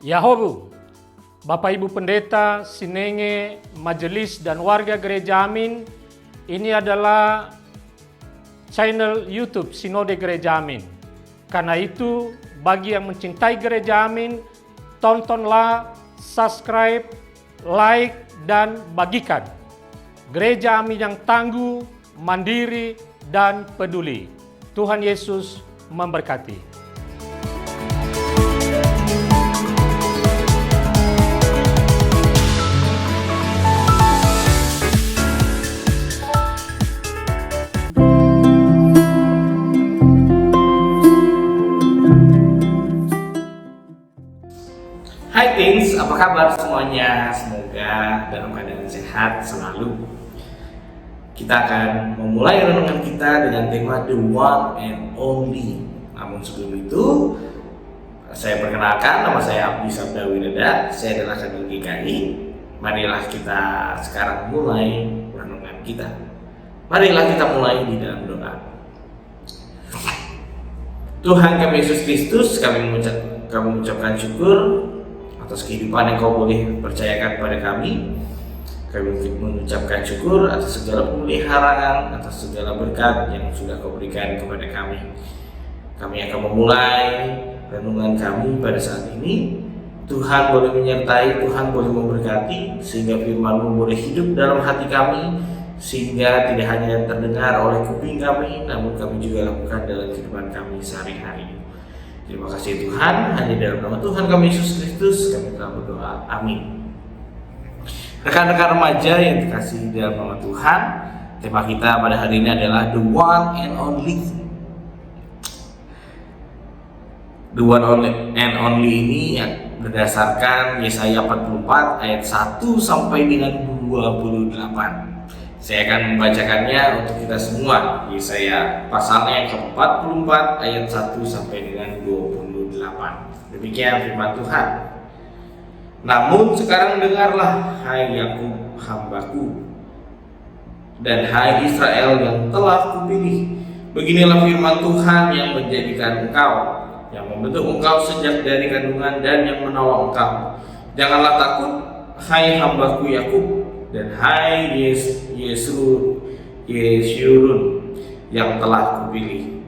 Yahobu, Bapak Ibu Pendeta, Sinenge, Majelis dan warga Gereja Amin, ini adalah channel YouTube Sinode Gereja Amin. Karena itu, bagi yang mencintai Gereja Amin, tontonlah, subscribe, like, dan bagikan. Gereja Amin yang tangguh, mandiri, dan peduli. Tuhan Yesus memberkati. Hai Teens, apa kabar semuanya? Semoga dalam keadaan sehat selalu. Kita akan memulai renungan kita dengan tema The One and Only. Namun sebelum itu, saya perkenalkan, nama saya Abdi Sabda Wireda. Saya adalah kader GKI. Marilah kita sekarang mulai renungan kita. Marilah kita mulai di dalam doa. Tuhan kami Yesus Kristus, kami mengucapkan syukur atas kehidupan yang kau boleh percayakan kepada kami. Kami mengucapkan syukur atas segala pemeliharaan, atas segala berkat yang sudah kau berikan kepada kami. Kami akan memulai renungan kami pada saat ini. Tuhan boleh menyertai, Tuhan boleh memberkati, sehingga firman-Mu boleh hidup dalam hati kami, sehingga tidak hanya terdengar oleh kuping kami, namun kami juga lakukan dalam kehidupan kami sehari-hari. Terima kasih Tuhan, hanya dalam nama Tuhan kami Yesus Kristus kami telah berdoa. Amin. Rekan-rekan remaja yang dikasihi dalam nama Tuhan, tema kita pada hari ini adalah The One and Only. The One and Only ini berdasarkan Yesaya 44 ayat 1 sampai dengan 28. Saya akan membacakannya untuk kita semua. Yesaya pasalnya yang ke-44 ayat 1 sampai dengan 28. Demikian firman Tuhan. Namun sekarang dengarlah, hai Yakub hambaku, dan hai Israel yang telah kupilih. Beginilah firman Tuhan yang menjadikan engkau, yang membentuk engkau sejak dari kandungan, dan yang menolong engkau. Janganlah takut, hai hambaku Yakub, dan hai Yesurun yang telah kupilih.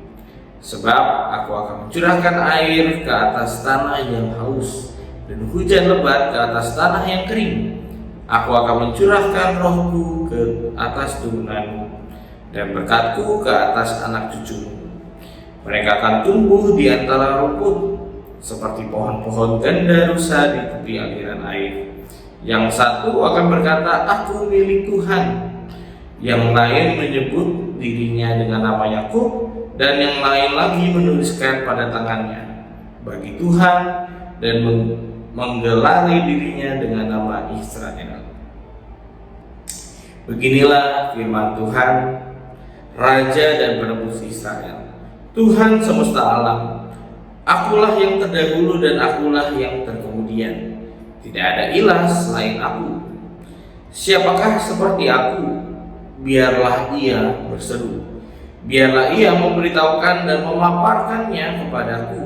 Sebab aku akan mencurahkan air ke atas tanah yang haus, dan hujan lebat ke atas tanah yang kering. Aku akan mencurahkan rohku ke atas turunanmu, dan berkatku ke atas anak cucumu. Mereka akan tumbuh di antara rumput, seperti pohon-pohon ganda rusa di tepi aliran air. Yang satu akan berkata, aku milik Tuhan. Yang lain menyebut dirinya dengan nama Yakub, dan yang lain lagi menuliskan pada tangannya bagi Tuhan, dan menggelari dirinya dengan nama Israel. Beginilah firman Tuhan, Raja dan Penebus Israel, Tuhan semesta alam. Akulah yang terdahulu dan akulah yang terkemudian. Tidak ada ilah selain aku. Siapakah seperti aku? Biarlah ia berseru. Biarlah ia memberitahukan dan memaparkannya kepadaku.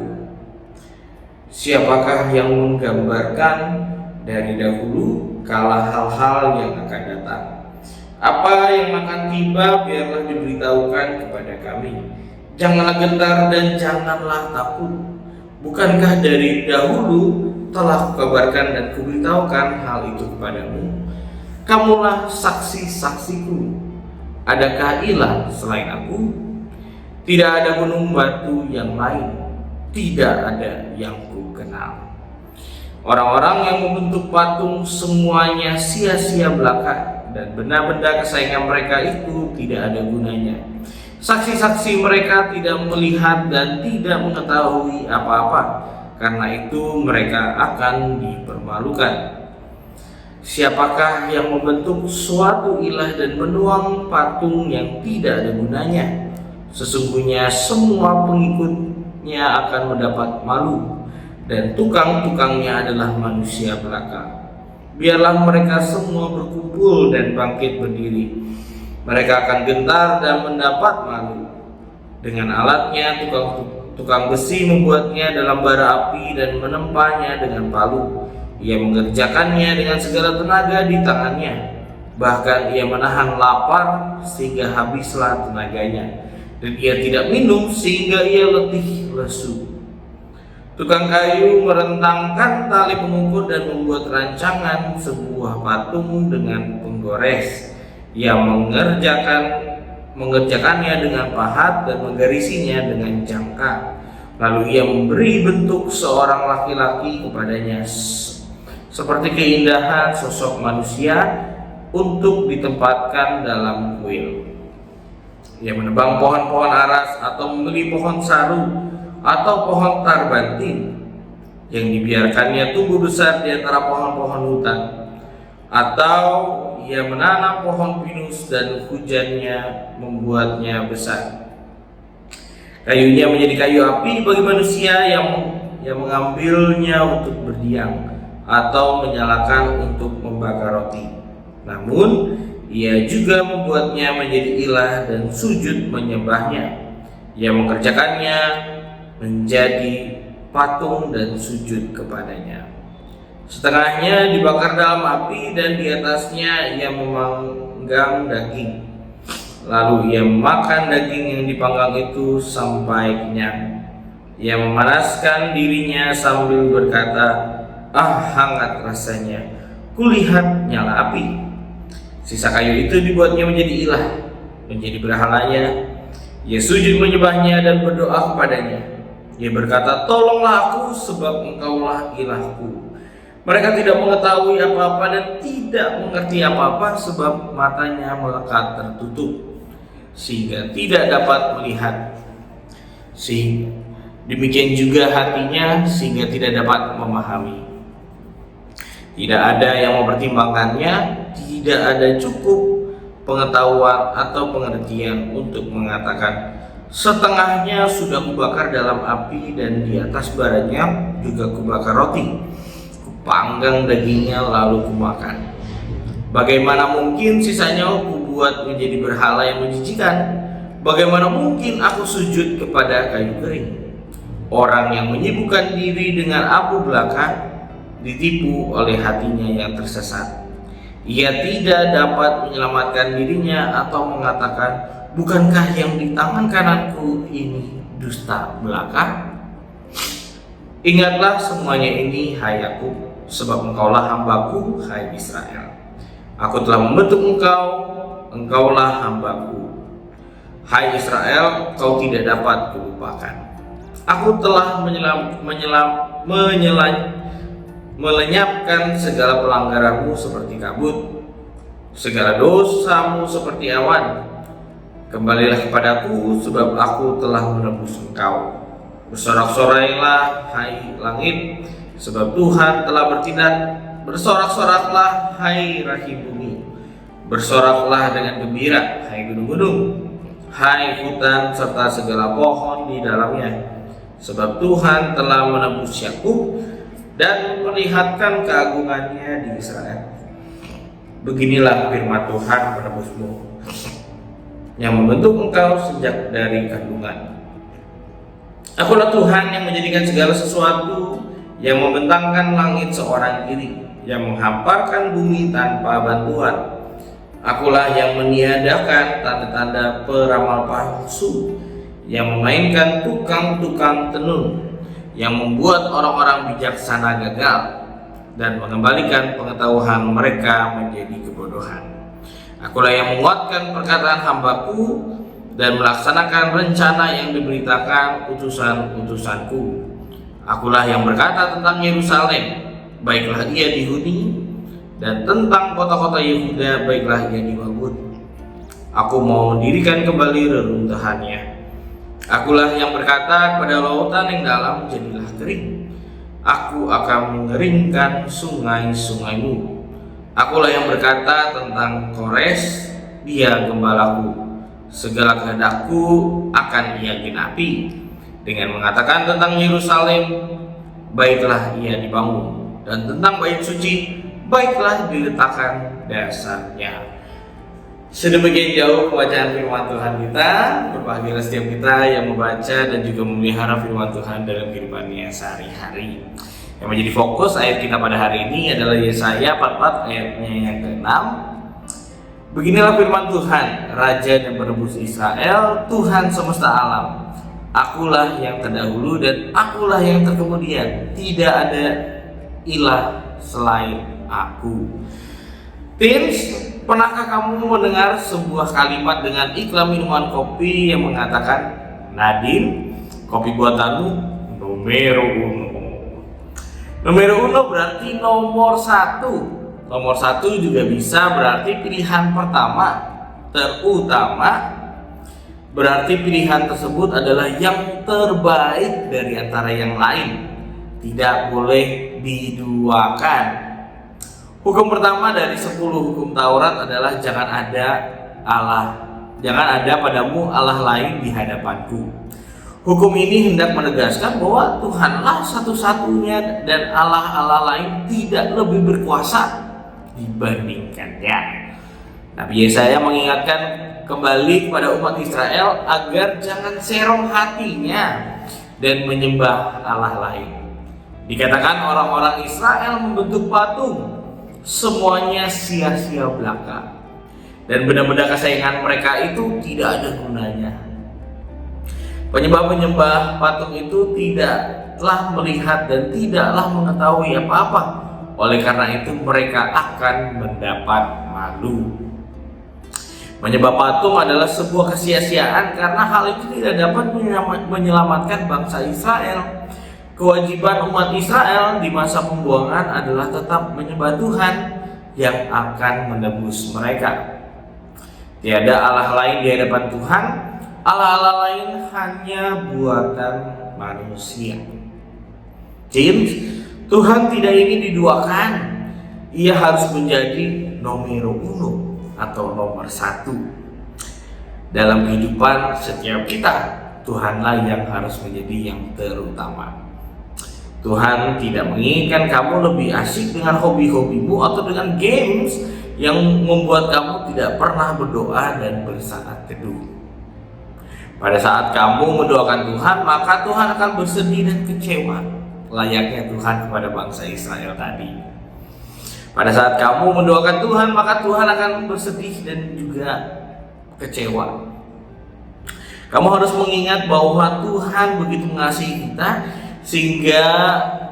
Siapakah yang menggambarkan dari dahulu kala hal-hal yang akan datang? Apa yang akan tiba biarlah diberitahukan kepada kami. Janganlah gentar dan janganlah takut. Bukankah dari dahulu telah kukabarkan dan kuberitahukan hal itu kepadamu? Kamulah saksi-saksiku. Adakah ilah selain aku? Tidak ada gunung batu yang lain, tidak ada yang ku kenal. Orang-orang yang membentuk patung semuanya sia-sia belaka, dan benda-benda kesayangan mereka itu tidak ada gunanya. Saksi-saksi mereka tidak melihat dan tidak mengetahui apa-apa. Karena itu mereka akan dipermalukan. Siapakah yang membentuk suatu ilah dan menuang patung yang tidak ada gunanya? Sesungguhnya semua pengikutnya akan mendapat malu, dan tukang-tukangnya adalah manusia belaka. Biarlah mereka semua berkumpul dan bangkit berdiri. Mereka akan gentar dan mendapat malu. Dengan alatnya Tukang besi membuatnya dalam bara api dan menempanya dengan palu. Ia mengerjakannya dengan segala tenaga di tangannya. Bahkan ia menahan lapar sehingga habislah tenaganya. Dan ia tidak minum sehingga ia letih lesu. Tukang kayu merentangkan tali pengukur dan membuat rancangan sebuah patung dengan penggores. Ia mengerjakannya dengan pahat dan menggarisinya dengan jangka. Lalu ia memberi bentuk seorang laki-laki kepadanya seperti keindahan sosok manusia untuk ditempatkan dalam kuil. Ia menebang pohon-pohon aras atau membeli pohon saru atau pohon tarbantin yang dibiarkannya tumbuh besar di antara pohon-pohon hutan, atau ia menanam pohon pinus dan hujannya membuatnya besar. Kayunya menjadi kayu api bagi manusia yang mengambilnya untuk berdiam atau menyalakan untuk membakar roti. Namun ia juga membuatnya menjadi ilah dan sujud menyembahnya. Ia mengerjakannya menjadi patung dan sujud kepadanya. Setengahnya dibakar dalam api dan di atasnya ia memanggang daging. Lalu ia makan daging yang dipanggang itu sampai kenyang. Ia memanaskan dirinya sambil berkata, "Ah, hangat rasanya, kulihat nyala api." Sisa kayu itu dibuatnya menjadi ilah, menjadi berhalanya. Ia sujud menyembahnya dan berdoa kepadanya. Ia berkata, "Tolonglah aku sebab engkaulah ilahku." Mereka tidak mengetahui apa-apa dan tidak mengerti apa-apa sebab matanya melekat tertutup sehingga tidak dapat melihat. Demikian juga hatinya sehingga tidak dapat memahami. Tidak ada yang mempertimbangkannya, tidak ada cukup pengetahuan atau pengertian untuk mengatakan, "Setengahnya sudah kubakar dalam api dan di atas baranya juga kubakar roti. Kupanggang dagingnya lalu kumakan. Bagaimana mungkin sisanya kubuat menjadi berhala yang menjijikan? Bagaimana mungkin aku sujud kepada kayu kering?" Orang yang menyibukkan diri dengan abu belaka ditipu oleh hatinya yang tersesat. Ia tidak dapat menyelamatkan dirinya atau mengatakan, "Bukankah yang di tangan kananku ini dusta belaka?" Ingatlah semuanya ini, hai Yakub, sebab engkaulah hambaku, hai Israel. Aku telah membentuk engkau, engkaulah hambaku. Hai Israel, kau tidak dapat kulupakan. Aku telah melenyapkan segala pelanggaranmu seperti kabut, segala dosamu seperti awan. Kembalilah kepadaku, sebab aku telah menebus engkau. Bersorak-sorailah, hai langit, sebab Tuhan telah bertindak. Bersorak-soraklah, hai rahim bumi. Bersoraklah dengan gembira, hai gunung-gunung, hai hutan serta segala pohon di dalamnya. Sebab Tuhan telah menebus Yakub dan memperlihatkan keagungannya di Israel. Beginilah firman Tuhan penebusmu, yang membentuk engkau sejak dari kandungan. Akulah Tuhan yang menjadikan segala sesuatu, yang membentangkan langit seorang diri, yang menghamparkan bumi tanpa bantuan. Akulah yang meniadakan tanda-tanda peramal palsu, yang memainkan tukang-tukang tenun, yang membuat orang-orang bijaksana gagal dan mengembalikan pengetahuan mereka menjadi kebodohan. Akulah yang menguatkan perkataan hambaku dan melaksanakan rencana yang diberitakan utusan-utusanku. Akulah yang berkata tentang Yerusalem, baiklah ia dihuni, dan tentang kota-kota Yehuda, baiklah ia dibangun. Aku mau mendirikan kembali reruntuhannya. Akulah yang berkata kepada lautan yang dalam, jadilah kering. Aku akan mengeringkan sungai-sungaimu. Akulah yang berkata tentang Kores, dia gembalaku. Segala kehendakku akan ia genapi. Dengan mengatakan tentang Yerusalem, baiklah ia dibangun. Dan tentang bait suci, baiklah diletakkan dasarnya. Sedemikian jauh pembacaan firman Tuhan kita. Berbahagialah setiap kita yang membaca dan juga memelihara firman Tuhan dalam kehidupannya sehari-hari. Yang menjadi fokus ayat kita pada hari ini adalah Yesaya 44 ayatnya yang ke-6. Beginilah firman Tuhan, Raja dan Penebus Israel, Tuhan semesta alam. Akulah yang terdahulu dan akulah yang terkemudian. Tidak ada ilah selain aku. Teens, pernahkah kamu mendengar sebuah kalimat dengan iklan minuman kopi yang mengatakan, Nadine, kopi buatanmu numero uno. Numero uno berarti nomor satu. Nomor satu juga bisa berarti pilihan pertama, terutama. Berarti pilihan tersebut adalah yang terbaik dari antara yang lain. Tidak boleh diduakan. Hukum pertama dari 10 hukum Taurat adalah jangan ada padamu Allah lain di hadapanku. Hukum ini hendak menegaskan bahwa Tuhanlah satu-satunya dan Allah lain tidak lebih berkuasa dibandingkannya. Nabi Yesaya mengingatkan kembali kepada umat Israel agar jangan serong hatinya dan menyembah Allah lain. Dikatakan orang-orang Israel membentuk patung, semuanya sia-sia belaka, dan benda-benda kesayangan mereka itu tidak ada gunanya. Penyembah-penyembah patung itu tidaklah melihat dan tidaklah mengetahui apa-apa. Oleh karena itu mereka akan mendapat malu. Menyembah patung adalah sebuah kesia-siaan karena hal itu tidak dapat menyelamatkan bangsa Israel. Kewajiban umat Israel di masa pembuangan adalah tetap menyembah Tuhan yang akan menebus mereka. Tiada Allah lain di hadapan Tuhan, Allah lain hanya buatan manusia. James, Tuhan tidak ingin diduakan. Ia harus menjadi nomor uno atau nomor satu. Dalam kehidupan setiap kita, Tuhanlah yang harus menjadi yang terutama. Tuhan tidak menginginkan kamu lebih asik dengan hobi-hobimu atau dengan games yang membuat kamu tidak pernah berdoa dan bersaat teduh. Pada saat kamu mendoakan Tuhan, maka Tuhan akan bersedih dan kecewa, layaknya Tuhan kepada bangsa Israel tadi. Pada saat kamu mendoakan Tuhan, maka Tuhan akan bersedih dan juga kecewa. Kamu harus mengingat bahwa Tuhan begitu mengasihi kita sehingga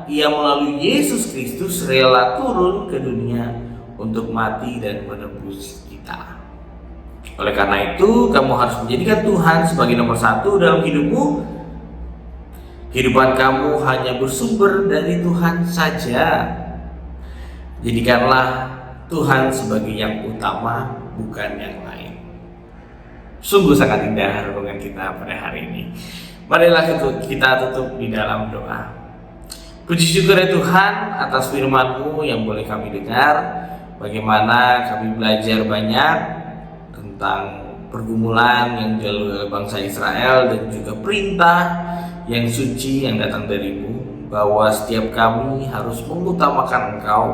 Ia melalui Yesus Kristus rela turun ke dunia untuk mati dan menebus kita. Oleh karena itu, kamu harus menjadikan Tuhan sebagai nomor satu dalam hidupmu. Kehidupan kamu hanya bersumber dari Tuhan saja. Jadikanlah Tuhan sebagai yang utama, bukan yang lain. Sungguh sangat indah renungan kita pada hari ini. Marilah kita tutup di dalam doa. Puji syukur ya Tuhan atas firman-Mu yang boleh kami dengar. Bagaimana kami belajar banyak tentang pergumulan yang dilalui oleh bangsa Israel dan juga perintah yang suci yang datang dari-Mu, bahwa setiap kami harus mengutamakan Engkau.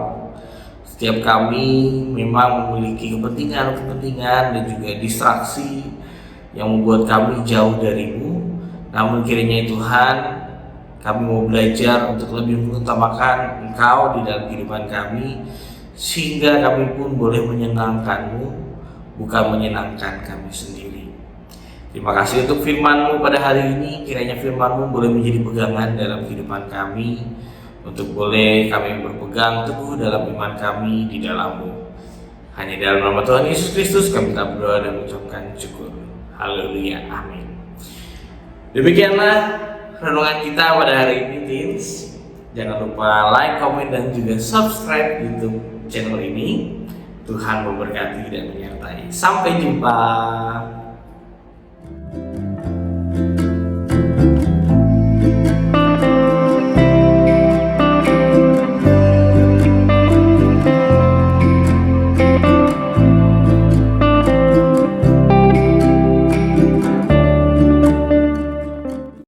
Setiap kami memang memiliki kepentingan dan juga distraksi yang membuat kami jauh dari-Mu. Namun kiranya Tuhan, kami mau belajar untuk lebih mengutamakan Engkau di dalam kehidupan kami, sehingga kami pun boleh menyenangkan-Mu, bukan menyenangkan kami sendiri. Terima kasih untuk firman-Mu pada hari ini. Kiranya firman-Mu boleh menjadi pegangan dalam kehidupan kami, untuk boleh kami berpegang teguh dalam iman kami di dalam-Mu. Hanya dalam nama Tuhan Yesus Kristus kami telah berdoa dan mengucapkan syukur. Haleluya, amin. Demikianlah renungan kita pada hari ini, teens. Jangan lupa like, komen, dan juga subscribe YouTube channel ini. Tuhan memberkati dan menyertai. Sampai jumpa.